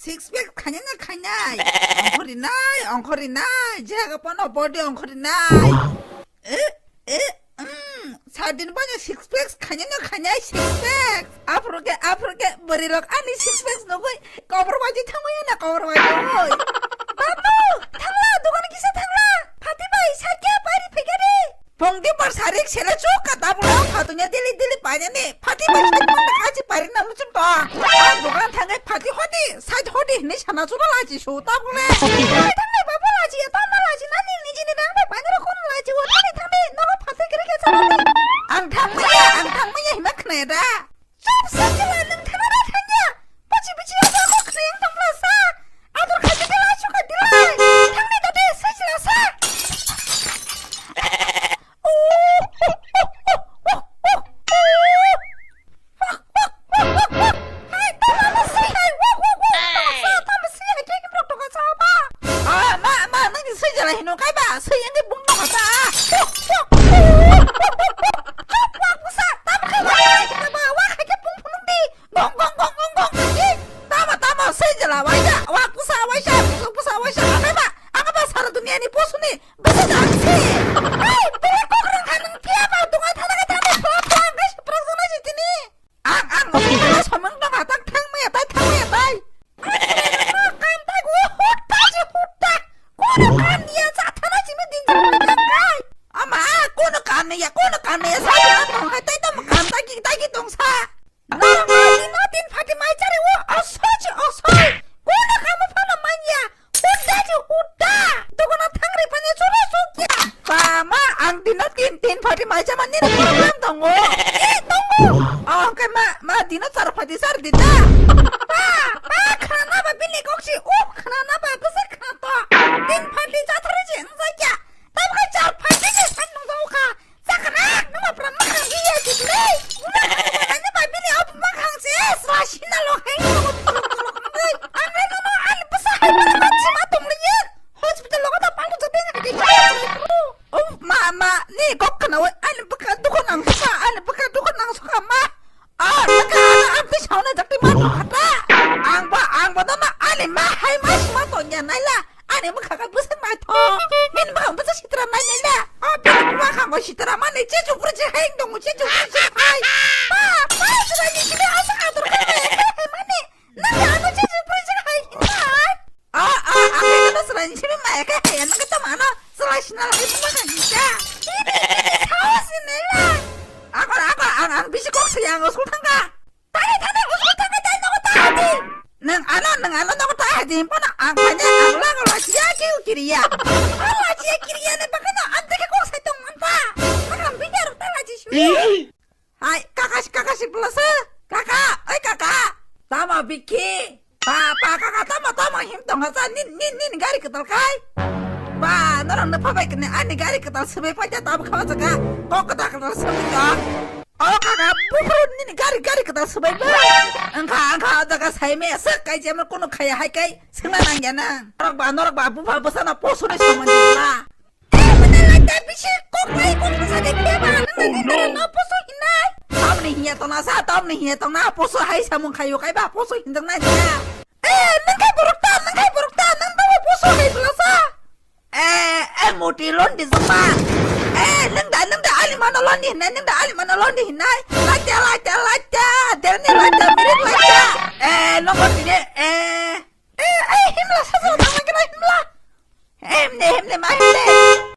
식스팩 가냐냐 가냐 엉커리나 제가 번호 버디 엉커리나 사디는 뭐냐 식스팩 가냐냐 가냐 식스팩 앞으로 게 머리로 아니 식스팩 누구 거부로 가지 탕후야나 거부로 가지 바보 탕라 누가는 기사 탕라 파티바이 사기야 빨리 배결해 봉디벌 사릭 셀라 쪼까 나불라 파도냐 딜리 빠냐니 파티바이 사기만다 같이 빨리 나무 좀봐 누가는 탕에 파티 호디 사지 호디 내 샤나 주라라지 쇼다불래 탕내 바보라지 땀나라지 나니 니지니 탕내 빠니로 코너라지 원하니 탕내 너가 파티 그렇게 잘하니 앙탕무야 이만큼 해라 좀 쓰지마 능 타나라 탕냐 뽀치비치 여자고 그냥 탕라사 아들 가지기라 쇼가 딜라 탕내 너대 쓰지라사 sebab aja tak kau jaga, kau kata kata sebab kakak bukan ini gari kata sebab engkau jaga saya mesek kai jaman kono kaya hai kai senang nanya na orang ba besana posone sama dia benar lagi bisa kok bisa dia mana poso hinai tam ni hiya tong na poso hai sama kayu kai ba poso hindang na nengkai buruk ta nang bawa poso hai belasa motilon di semua neng dah alimano londi hinai laca derni laca mirip laca nomor ini himla sasa utama kira himla himle